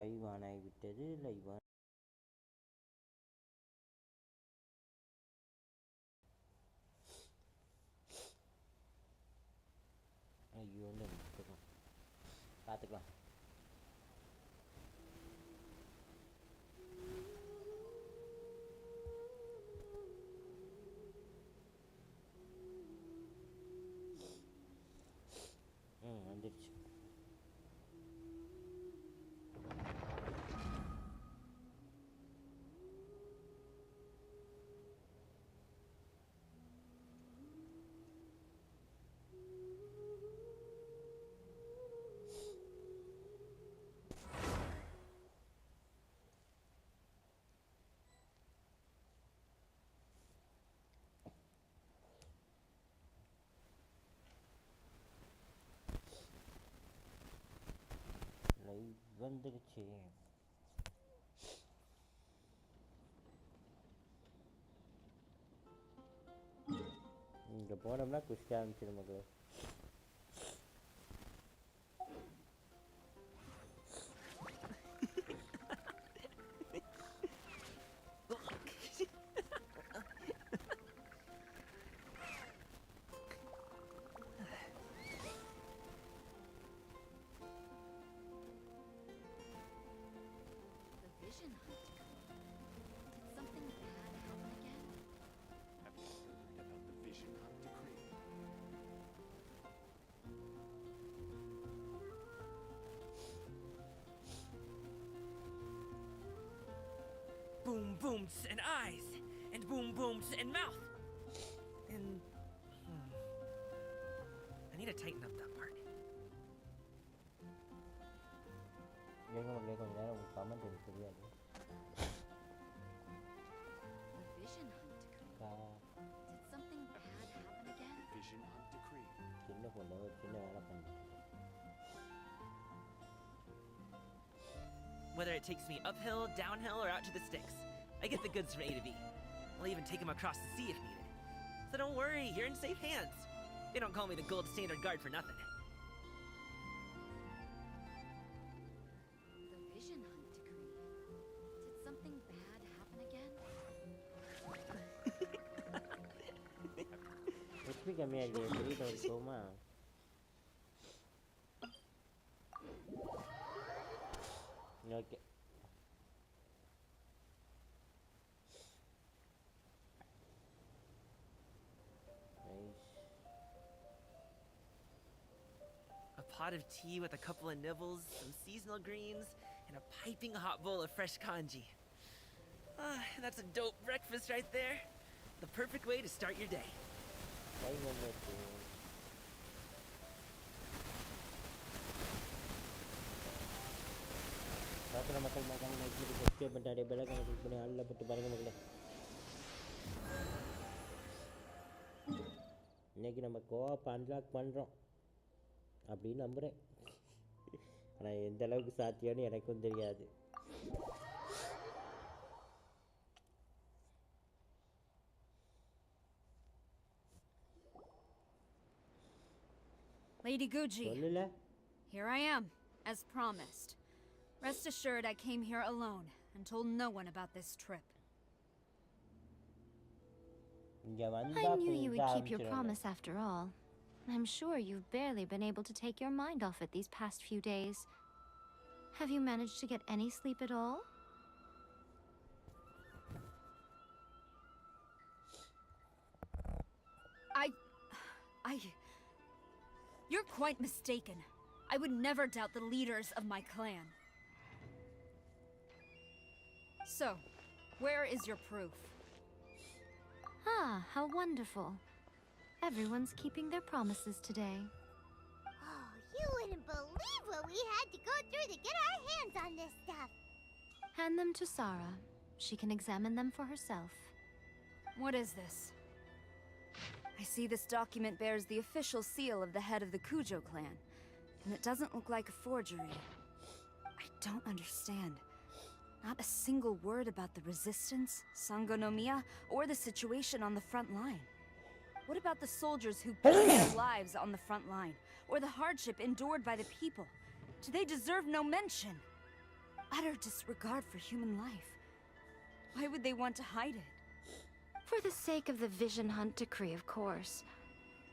Live on ஆகிவிட்டது. Live on. ஐயோ பார்த்துக்கலாம். வந்துடுச்சு. வந்துடுச்சு. இங்கே போனோம்னா குஷ்டி ஆரம்பிச்சிடும் மக்களே. Boom booms and eyes, and boom booms and mouth. And I need to tighten up that part. கொஞ்ச நேரம் உங்க கமெண்ட் எனக்கு தெரியாது. Vision hunt decree. Did something bad happen again? Vision hunt decree. சின்ன பொண்ணு ஒரு சின்ன வேலை பண்ணிட்டு. Whether it takes me uphill, downhill, or out to the sticks, I get the goods from A to B. I'll even take them across the sea if needed. So don't worry, you're in safe hands. They don't call me the gold standard guard for nothing. The vision hunt decree. Did something bad happen again? HP கம்மியாக இருக்குது. 3000 போமா? Okay. A pot of tea with a couple of nibbles, some seasonal greens, and a piping hot bowl of fresh congee. That's a dope breakfast right there. The perfect way to start your day. மக்கள் மறக்காம like பண்ணி subscribe பண்ணிட்டு அப்படியே bell ஐகானை click பண்ணி ஆல்ல போட்டு பாருங்க மக்களே. இன்னைக்கு நம்ம கோஆப் அன்லாக் பண்ணுறோம் அப்படின்னு நம்புகிறேன். ஆனால் எந்த அளவுக்கு சாத்தியம்னு எனக்கும் தெரியாது. Lady Guji, சொல்லல. here I am, as promised. Rest assured I came here alone and told no one about this trip. I knew you would keep your promise after all. I'm sure you've barely been able to take your mind off it these past few days. Have you managed to get any sleep at all? You're quite mistaken. I would never doubt the leaders of my clan. So, where is your proof? Ah, how wonderful. Everyone's keeping their promises today. Oh, you wouldn't believe what we had to go through to get our hands on this stuff. Hand them to Sarah. She can examine them for herself. What is this? I see this document bears the official seal of the head of the Kujo clan, and it doesn't look like a forgery. I don't understand. Not a single word about the resistance, Sangonomiya, or the situation on the front line. What about the soldiers who put their lives on the front line, or the hardship endured by the people? Do they deserve no mention? I utter disregard for human life. Why would they want to hide it? For the sake of the Vision Hunt decree, of course.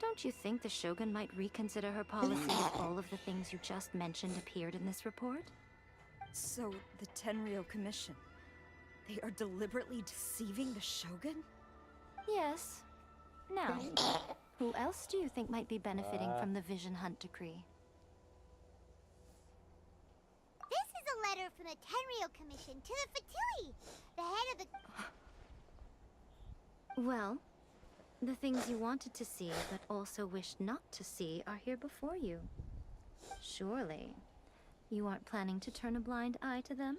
Don't you think the Shogun might reconsider her policy if all of the things you just mentioned appeared in this report? So, the Tenryou Commission, they are deliberately deceiving the Shogun? Yes. Now, who else do you think might be benefiting from the Vision Hunt decree? This is a letter from the Tenryou Commission to the Fatui, the head of the... Well, the things you wanted to see but also wished not to see are here before you. Surely, you aren't planning to turn a blind eye to them?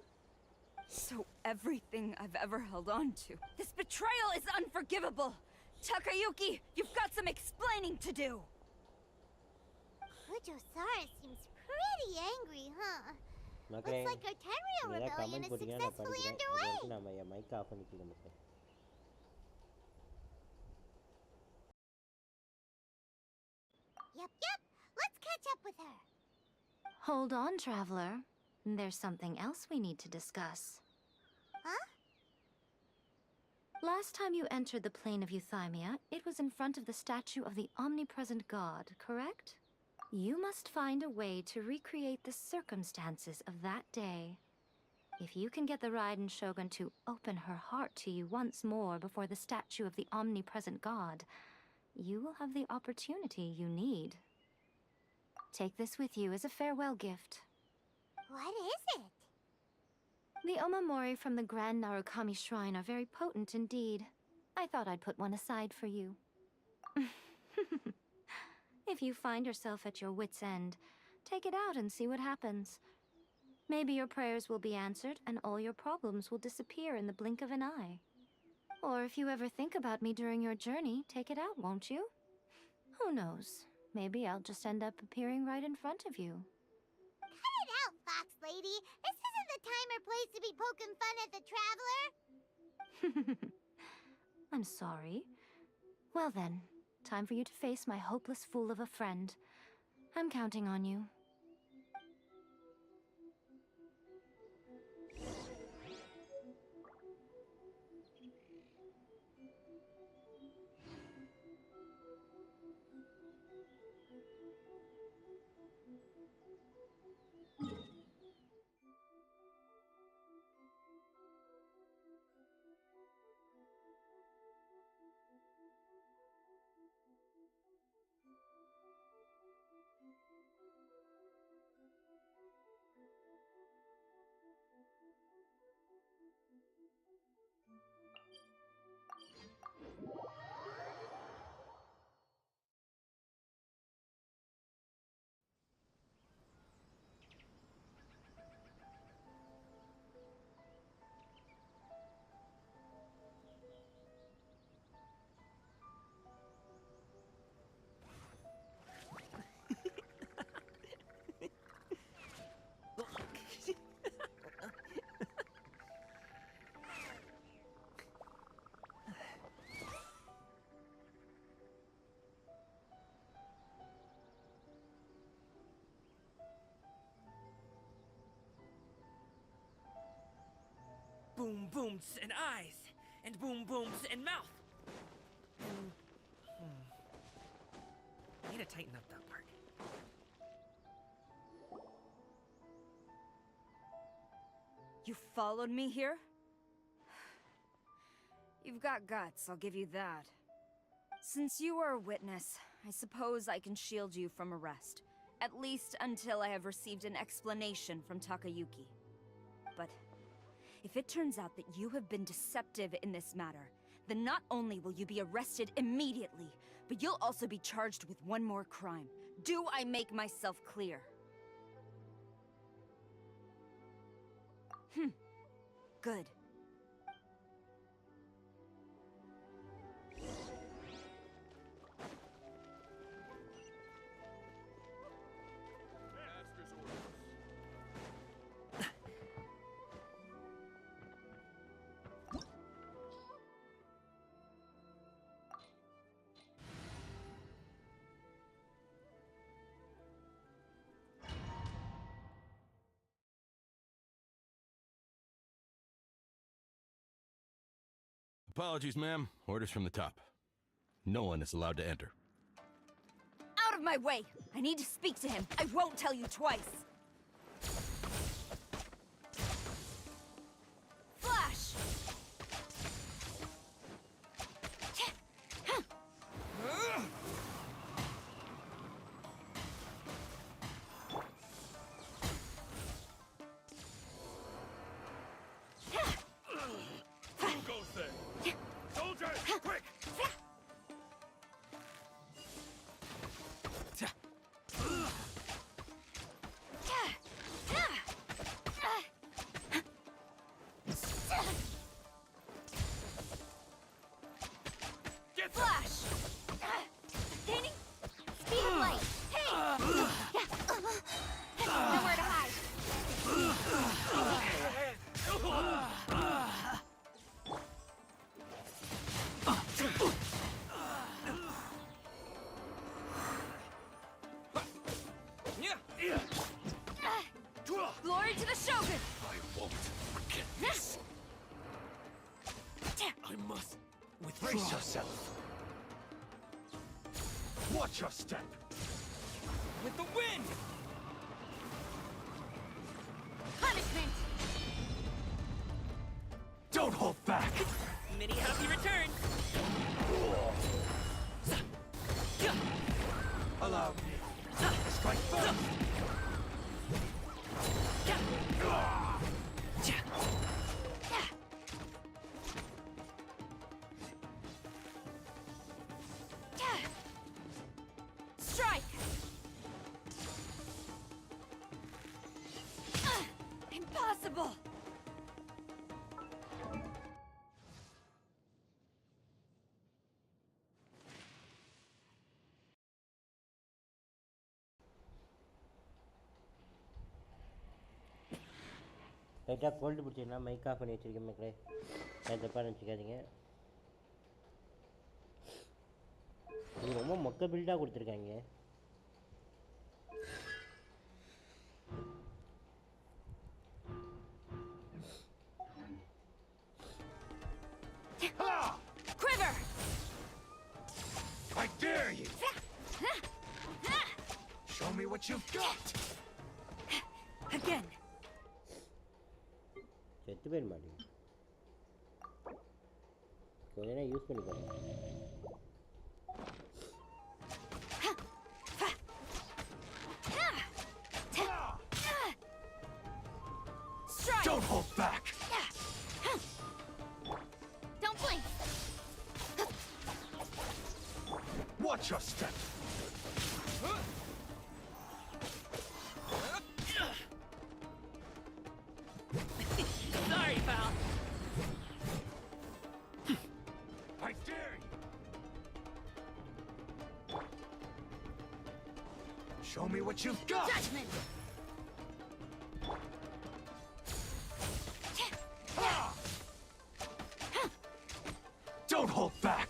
So everything I've ever held on to. This betrayal is unforgivable! Takayuki, you've got some explaining to do! Kujo-Sara seems pretty angry, huh? மக்களே Looks like our Tenryou ஏதாவது rebellion comment is போட்டீங்கன்னா நான் successfully படிக்கிறேன். அது underway. வரைக்கும் நம்ம என் mic of பண்ணிக்கலாம் மக்களே. Yep. Let's catch up with her. Hold on, Traveler. There's something else we need to discuss. Huh? Last time you entered the plane of Euthymia, it was in front of the statue of the omnipresent god, correct? You must find a way to recreate the circumstances of that day. If you can get the Raiden Shogun to open her heart to you once more before the statue of the omnipresent god, you will have the opportunity you need. Take this with you as a farewell gift. What is it? The omamori from the Grand Narukami Shrine are very potent indeed. I thought I'd put one aside for you. If you find yourself at your wit's end, take it out and see what happens. Maybe your prayers will be answered and all your problems will disappear in the blink of an eye. Or if you ever think about me during your journey, take it out, won't you? Who knows? Maybe I'll just end up appearing right in front of you. Cut it out, Fox Lady. This isn't the time or place to be poking fun at the Traveler. I'm sorry. Well then, time for you to face my hopeless fool of a friend. I'm counting on you. Boom booms and eyes, and boom booms and mouth. Need to tighten up that part. You followed me here? You've got guts, I'll give you that. Since you are a witness, I suppose I can shield you from arrest. At least until I have received an explanation from Takayuki. But if it turns out that you have been deceptive in this matter, then not only will you be arrested immediately, but you'll also be charged with one more crime. Do I make myself clear? Good. Apologies, ma'am. Orders from the top. No one is allowed to enter. Out of my way! I need to speak to him. I won't tell you twice. Flash! Flash! Gaining speed of light. Hey! Nowhere to hide. Glory to the Shogun! I won't forget this. I must withdraw. Brace yourself. Watch your step. With the wind! Punishment! Don't hold back. Mini happy return! Allow me. Strike first. Strike! Impossible! லைட்டாக gold பிடிச்சிங்கன்னா mic of பண்ணி வச்சுருக்கேன் மக்களே. அது தப்பாக நினச்சிக்காதீங்க. இது ரொம்ப மொக்க பில்டாக கொடுத்துருக்காங்க. Quiver! I dare you. Show me what you've got. Again! செத்து போயிட மாட்டேங்குது. கொஞ்ச நேரம் யூஸ் பண்ணி பாருங்க. Strike! Don't hold back. Don't blink! Watch your step. Sorry, pal. I dare you. Show me what you've got. Judgment! Don't hold back.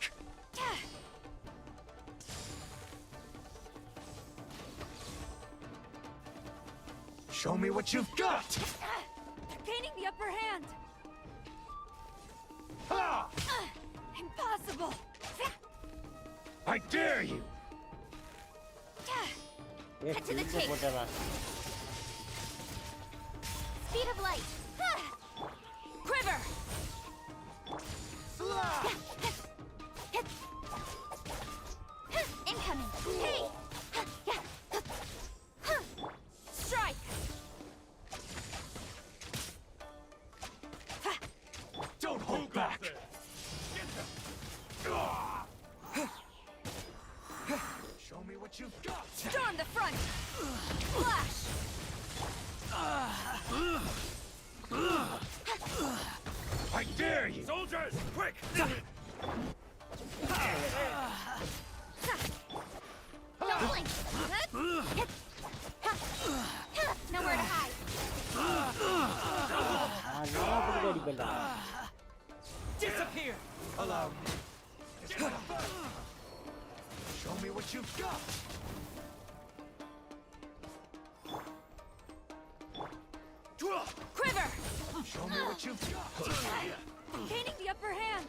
Show me what you've got. They're gaining the upper hand! Ha! Impossible! I dare you. Cut to the chase! போட்டுடலாம். Speed of light! Quiver! Slap. Incoming! Hey! Strike! Don't hold back. Show me what you've got. Storm the front! Flash! I dare you. Soldiers, quick! Don't blink! Nowhere to hide! நல்லா போட்டு அடிப்பேன்டா. Disappear! Allow me. Show me what you've got. Quiver! Show me what you've got. Gaining the upper hand!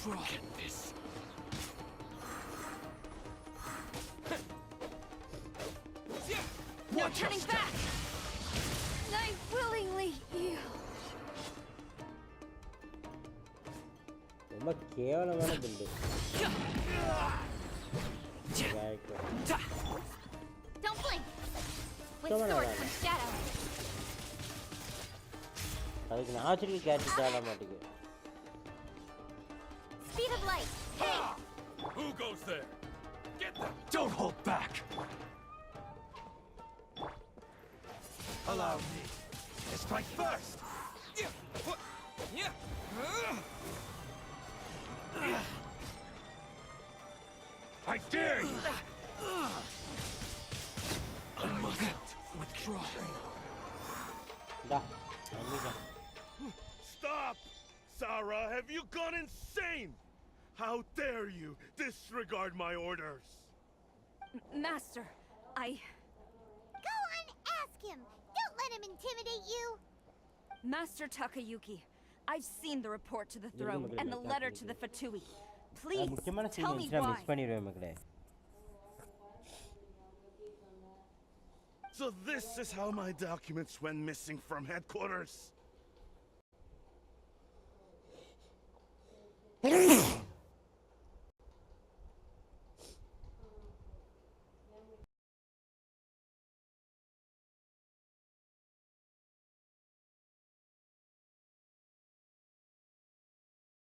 Get this. No turning back! I willingly yield. ரொம்ப கேவலமான build. Don't blink. With Come on, sword Alana. from shadow. அதுக்கு natural catch தேட மாட்டேங்குது. Speed of light. Hey! Who goes there? Get them. Don't hold back. Allow me. Let's strike first. I dare you. I must withdraw. டா அன்னிடா. Stop! Sarah, have you gone insane? How dare you disregard my orders? Master, Go on, ask him. Don't let him intimidate you. Master Takayuki, I've seen the report to the throne and the letter to the Fatui. Please, முக்கியமான tell me scene why. Miss பண்ணிடுவேன் மக்களே. So this is how my documents went missing from headquarters.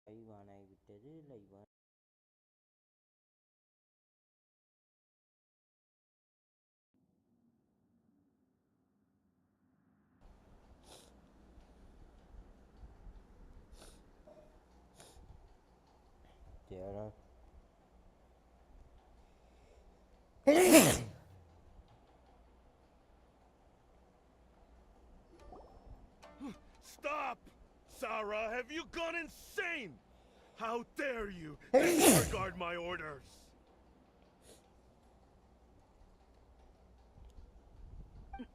லைவானாய் விட்டது லைவா. தேடா. Stop! Sarah, have you gone insane? How dare you disregard my orders?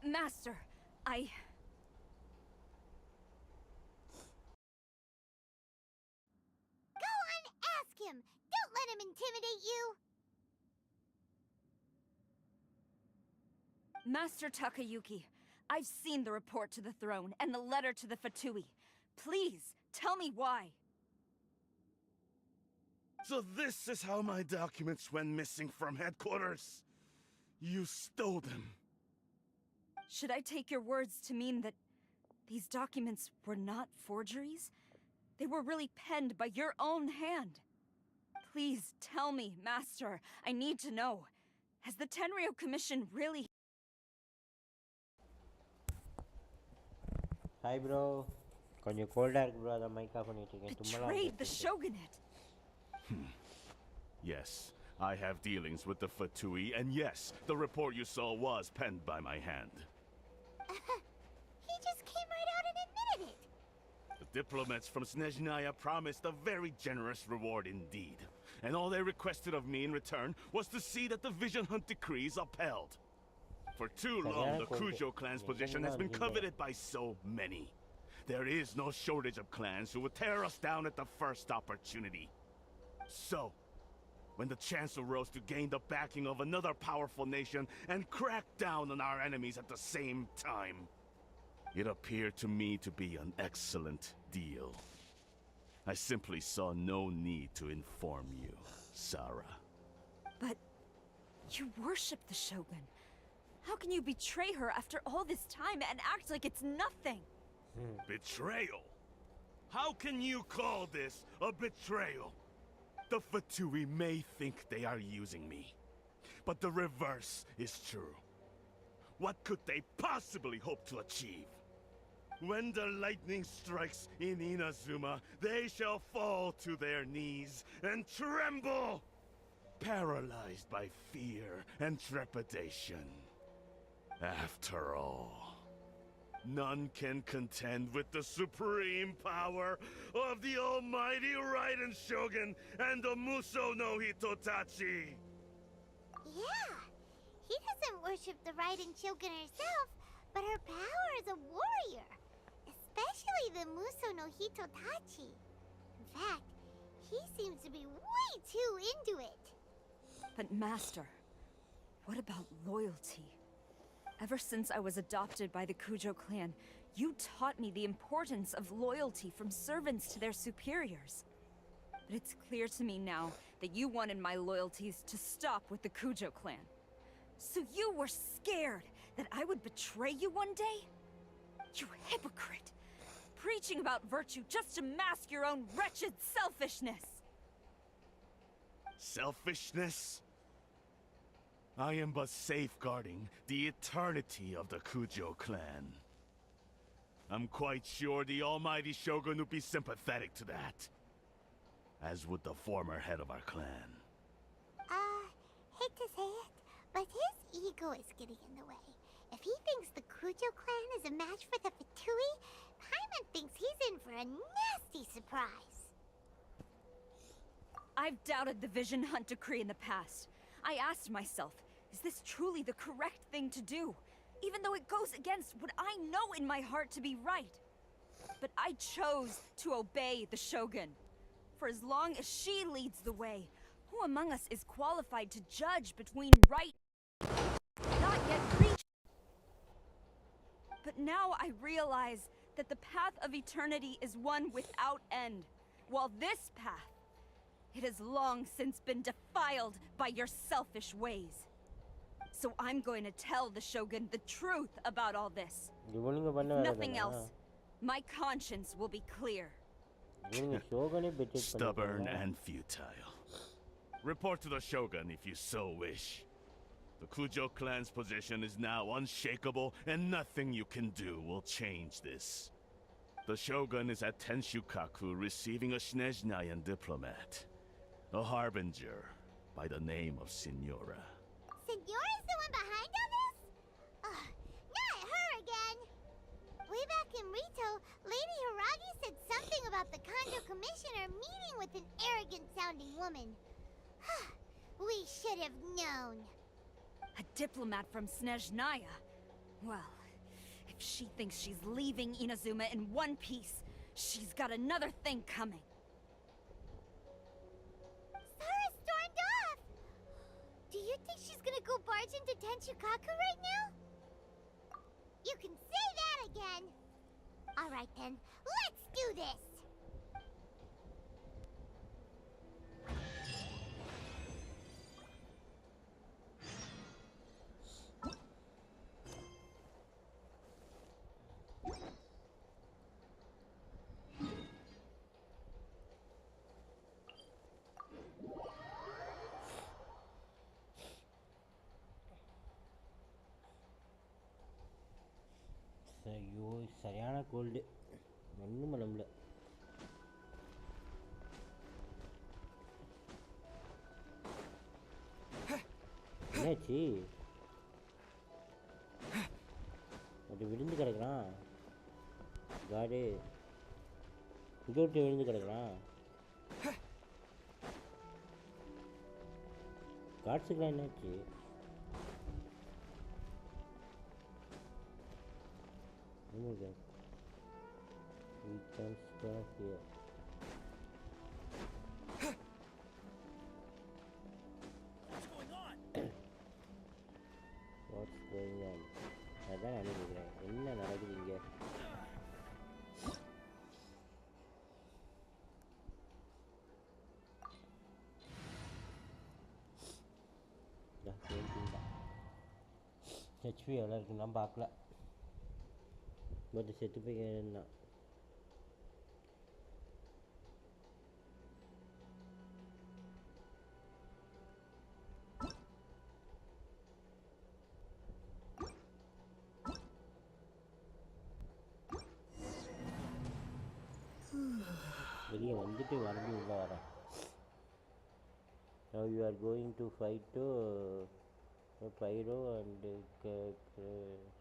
Master, Go on, ask him. Don't let him intimidate you. Master Takayuki, I've seen the report to the throne and the letter to the Fatui. Please, tell me why. So this is how my documents went missing from headquarters. You stole them. Should I take your words to mean that these documents were not forgeries? They were really penned by your own hand. Please tell me, Master. I need to know. Has the Tenryo Commission really... Hi bro. கொஞ்சம் கோல்டா இருக்கு bro. அத mic of பண்ணிட்டு இருக்கேன். தும்மலாம் betrayed the shogunate? Yes, I have dealings with the Fatui, and yes, the report you saw was penned by my hand. He just came right out and admitted it. The diplomats from Snezhnaya promised a very generous reward indeed, and all they requested of me in return was to see that the Vision Hunt decree is upheld. For too long, the Kujo clan's position has been coveted by so many. There is no shortage of clans who would tear us down at the first opportunity. So, when the chance arose to gain the backing of another powerful nation and crack down on our enemies at the same time, it appeared to me to be an excellent deal. I simply saw no need to inform you, Sarah. But you worship the Shogun. How can you betray her after all this time and act like it's nothing? Betrayal? How can you call this a betrayal? The Fatui may think they are using me, but the reverse is true. What could they possibly hope to achieve? When the lightning strikes in Inazuma, they shall fall to their knees and tremble, paralyzed by fear and trepidation. After all, none can contend with the supreme power of the almighty Raiden Shogun and the Muso no Hitotachi. Yeah, he doesn't worship the Raiden Shogun herself, but her power as a warrior. Especially the Muso no Hitotachi. In fact, he seems too into it. But Master, what about loyalty? Ever since I was adopted by the Kujo clan, you taught me the importance of loyalty from servants to their superiors. But it's clear to me now that you wanted my loyalties to stop with the Kujo clan. So you were scared that I would betray you one day? You hypocrite! Preaching about virtue just to mask your own wretched selfishness! Selfishness? I am but safeguarding the eternity of the Kujo clan. I'm quite sure the almighty Shogun would be sympathetic to that. As would the former head of our clan. Hate to say it, but his ego is getting in the way. If he thinks the Kujo clan is a match for the Fatui, Paimon thinks he's in for a nasty surprise. I've doubted the Vision Hunt decree in the past. I asked myself, is this truly the correct thing to do? Even though it goes against what I know in my heart to be right. But I chose to obey the Shogun. For as long as she leads the way, who among us is qualified to judge between right and not yet reached? But now I realize that the path of eternity is one without end, while this path, it has long since been defiled by your selfish ways. So I'm going to tell the Shogun the truth about all this. If nothing else, my conscience will be clear. Stubborn and futile. Report to the Shogun if you so wish. The Kujo clan's position is now unshakable, and nothing you can do will change this. The Shogun is at Tenshukaku receiving a Snezhnayan diplomat. A harbinger by the name of Signora. Signora's the one behind all this? Not her again! Way back in Rito, Lady Hiragi said something about the Kanjo Commissioner meeting with an arrogant-sounding woman. We should have known. A diplomat from Snezhnaya? Well, if she thinks she's leaving Inazuma in one piece, she's got another thing coming. Sara stormed off! Do you think she's gonna go barge into Tenshukaku right now? You can say that again! Alright then, let's do this! ஐயோ சரியான gold ஒன்றும் பண்ண முடியல. என்னாச்சு? அப்படி விழுந்து கிடக்குறான் காடு, இங்கே விட்டு விழுந்து கிடக்குறான். காட்ஸுக்கெலாம் என்னாச்சு? Oh my god. We can stop here. What's going on? What's going on? அதான் நினைக்கிறேன். என்ன நடக்குது இங்கே? ஹெச்பி எவ்வளோ இருக்குன்னா பார்க்கல. பட் செத்து போய் தான். வெளியே வந்துட்டு மறுபடியும் உள்ளே வரேன். Now you are going to fight to Pyro and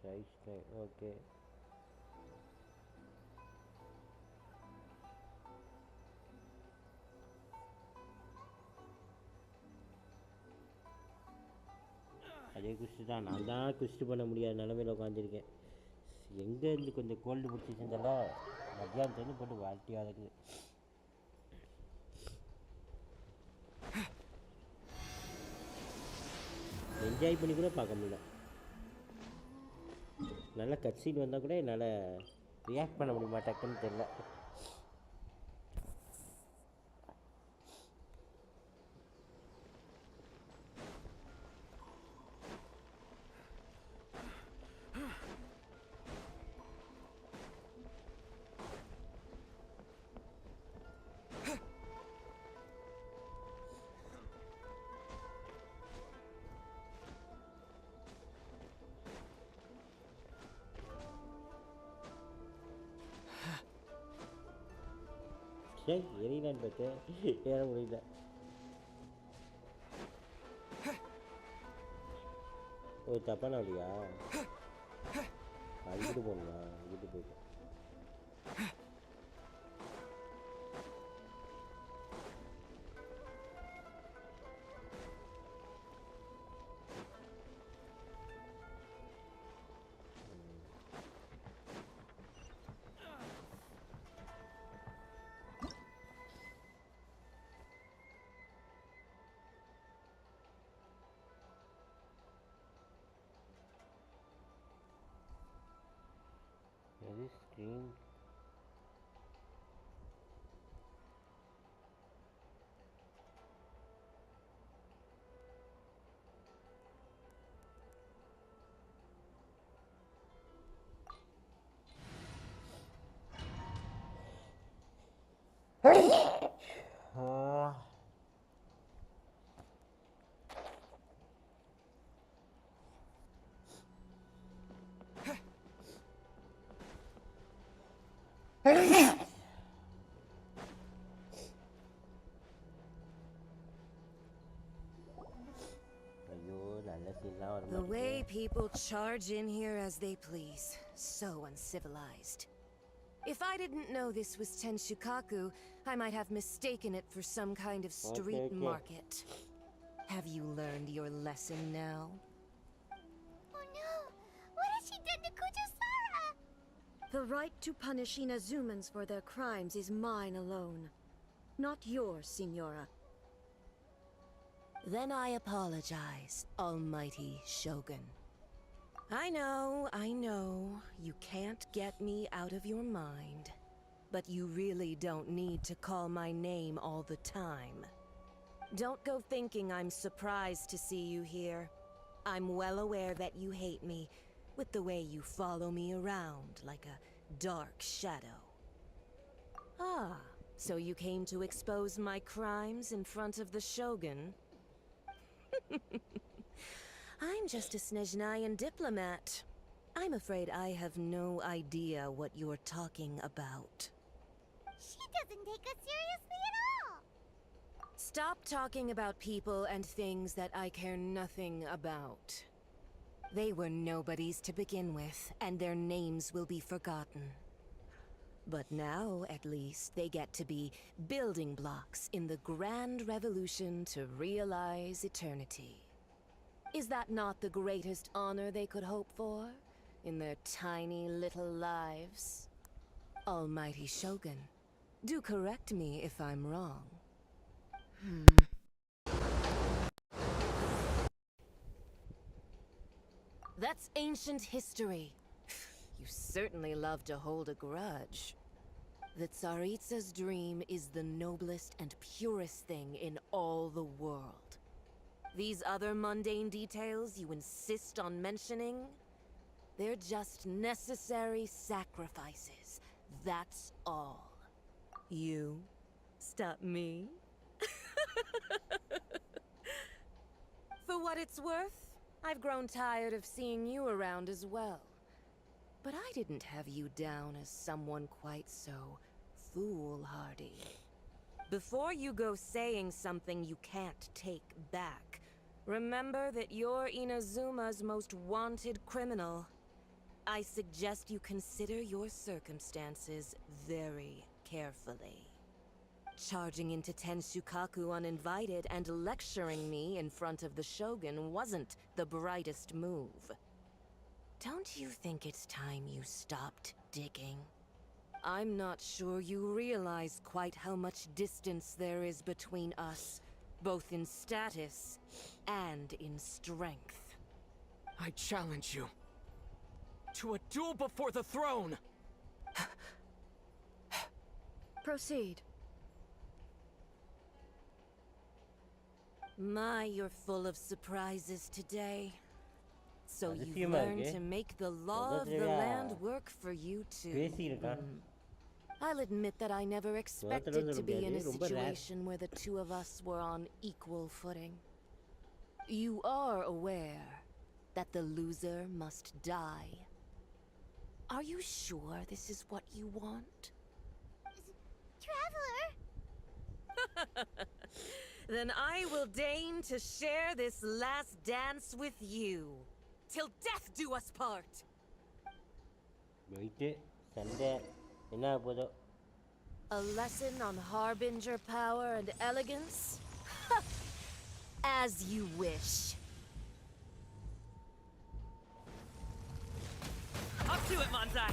Rice. Okay. அதே குஸ்தி தான். நான் தான் குஸ்தி பண்ண முடியாத நிலமையில் உட்காந்துருக்கேன். எங்கேருந்து கொஞ்சம் கோல்டு பிடிச்சிச்சுங்களா மத்தியானத்துலேருந்து போட்டு வாழ்த்தி வதக்குது. என்ஜாய் பண்ணி கூட பார்க்க முடியல. நல்ல கட்சீன் வந்தால் கூட என்னால் ரியாக்ட் பண்ண முடியுமா டக்குன்னு தெரியல. எரியலான்னு பார்த்தேன், ஏற முடியல. ஓ தப்பான வழியா? அங்கிட்டு போகணுமா? அங்கிட்டு போயிட்டு screen. The way people charge in here as they please. So uncivilized. If I didn't know this was Tenshukaku, I might have mistaken it for some kind of street market. Have you learned your lesson now? Oh no! What has she done to Kujusara? The right to punish Inazumans for their crimes is mine alone. Not yours, Signora. Then I apologize, Almighty Shogun. I know, you can't get me out of your mind. But you really don't need to call my name all the time. Don't go thinking I'm surprised to see you here. I'm well aware that you hate me, with the way you follow me around like a dark shadow. Ah, so you came to expose my crimes in front of the Shogun? I'm just a Snezhnayan diplomat. I'm afraid I have no idea what you're talking about. She doesn't take us seriously at all! Stop talking about people and things that I care nothing about. They were nobodies to begin with, and their names will be forgotten. But now, at least, they get to be building blocks in the grand revolution to realize eternity. Is that not the greatest honor they could hope for in their tiny little lives? Almighty Shogun, do correct me if I'm wrong. That's ancient history. You certainly love to hold a grudge. The Tsaritsa's dream is the noblest and purest thing in all the world. These other mundane details you insist on mentioning, they're just necessary sacrifices. That's all. You stop me? For what it's worth, I've grown tired of seeing you around as well. But I didn't have you down as someone quite so foolhardy. Before you go saying something you can't take back, remember that you're Inazuma's most wanted criminal. I suggest you consider your circumstances very carefully. Charging into Tenshukaku uninvited and lecturing me in front of the Shogun wasn't the brightest move. Don't you think it's time you stopped digging? I'm not sure you realize quite how much distance there is between us, both in status and in strength. I challenge you to a duel before the throne. Proceed. My, you're full of surprises today. So அது you've Seema learned இருக்கு. to make the law of the சரியா land work for you too. பேசியிருக்கான். I'll admit that I never expected to be in a ரொம்ப rare. situation where the two of us were on equal footing. You are aware that the loser must die. Are you sure this is what you want? Traveler! Then I will deign to share this last dance with you. Till death do us part! Weight சண்டை என்ன போதோ. A lesson on harbinger power and elegance? As you wish. Up to it, Manzai!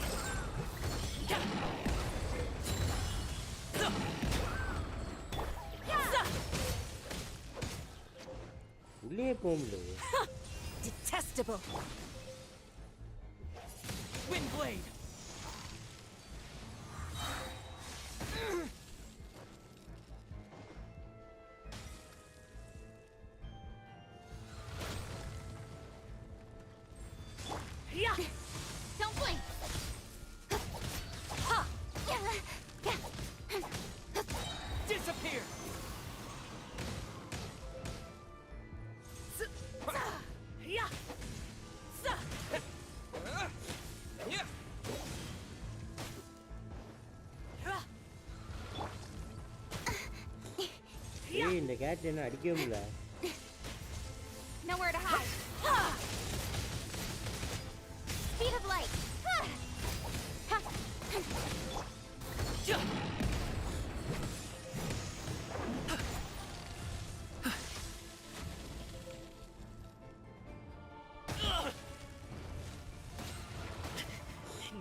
உள்ளே போக முடியாது. Detestable! Windblade! Don't blink! Disappear! ஏய் இந்த gate என்ன அடிக்கவே முடியல. Nowhere to hide. Speed of light.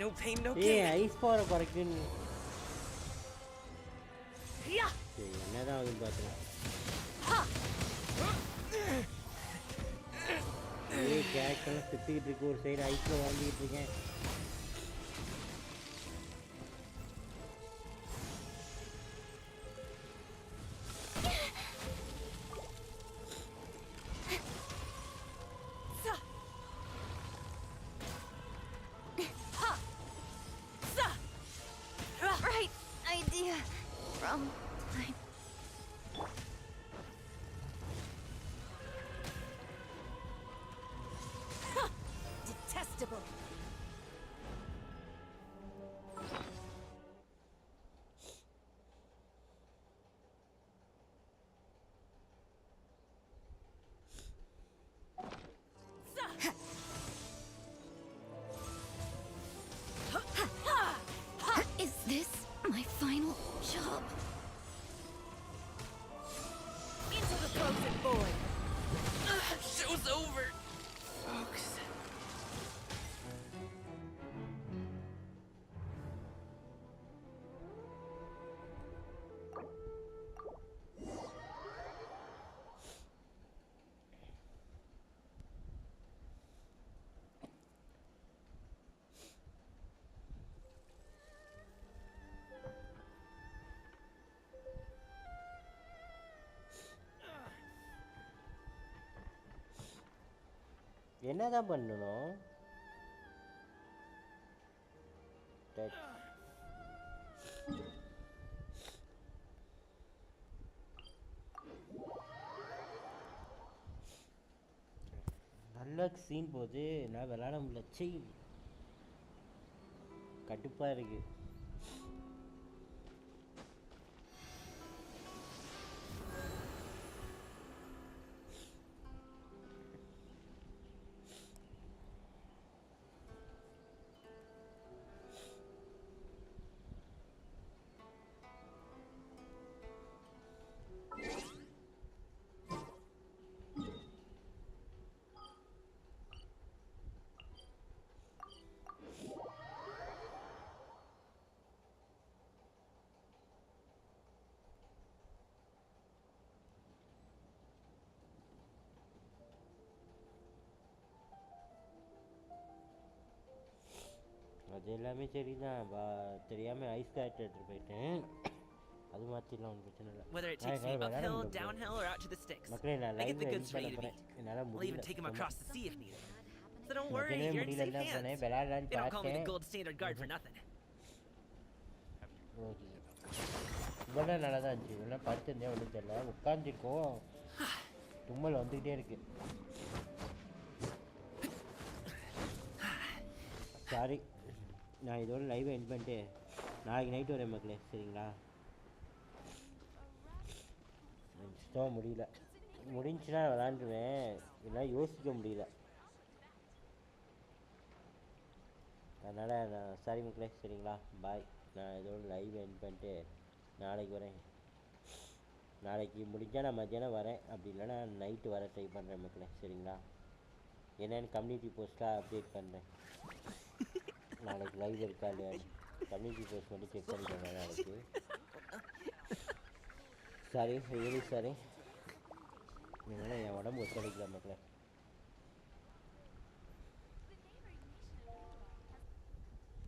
No pain, no ஏய் gain. ஐஸ் பவரை குறைக்கணும். சரி என்னதான் ஆகுதுன்னு பார்க்கலாம். ஏய் கேரக்டர்லாம் சுற்றிக்கிட்டு இருக்கு, ஒரு சைடு ஐஸில் வாழ்ந்துக்கிட்டு இருக்கேன். Right idea from time. Detestable! Is this my final job? Into the frozen void! Show's over! Folks. என்னதான் பண்ணணும்? டச். நல்ல சீன் போது நான் விளையாட முடியல. சீ கடுப்பா இருக்கு. அது எல்லாமே சரிதான் தெரியாமல் ஐஸ் கேரக்டர் எடுத்துகிட்டு போயிட்டேன் அது மாற்றிடலாம் ஒன்றும் பிரச்சனை இல்லை Whether it takes me uphill, downhill, or out to the sticks, மக்களே நான் I get the live goods ready to beat. என்னால் We'll முடியல even take him across the sea if needed. So don't worry, நிஜமே you're in முடியல safe தான் போனேன் hands. விளையாடலான்னு They don't call me the பார்த்தேன் gold standard guard for nothing. Okay இவ்வளோ நல்லா தான் இருந்துச்சு இவ்வளோ படுத்திருந்தேன் ஒன்றும் தெரியல உட்காந்துருக்கோம் தும்மல் வந்துக்கிட்டே இருக்கு சாரி நான் இதோட லைவை எண்ட் பண்ணிட்டு நாளைக்கு நைட்டு வரேன் மக்களே சரிங்களா சுத்தமாக முடியல முடிஞ்சுன்னா விளாண்டுருவேன் என்னால் யோசிக்க முடியல அதனால் நான் சாரி மக்களே சரிங்களா பாய் நான் இதோட லைவ் எண்ட் பண்ணிட்டு நாளைக்கு வரேன் நாளைக்கு முடிஞ்சால் நான் மத்தியானம் வரேன் அப்படி இல்லைன்னா நைட்டு வர ட்ரை பண்ணுறேன் மக்களே சரிங்களா என்னென்னு கம்யூனிட்டி போஸ்ட்டாக அப்டேட் பண்ணுறேன் நாளைக்கு லைவ் இருக்கா இல்லையா கம்யூனிட்டி போஸ்ட் மட்டும் செக் பண்ணிக்கோங்க நாளைக்கு சாரி ரியலி சாரி என்னால் என் உடம்பு ஒத்துழைக்கல மக்களே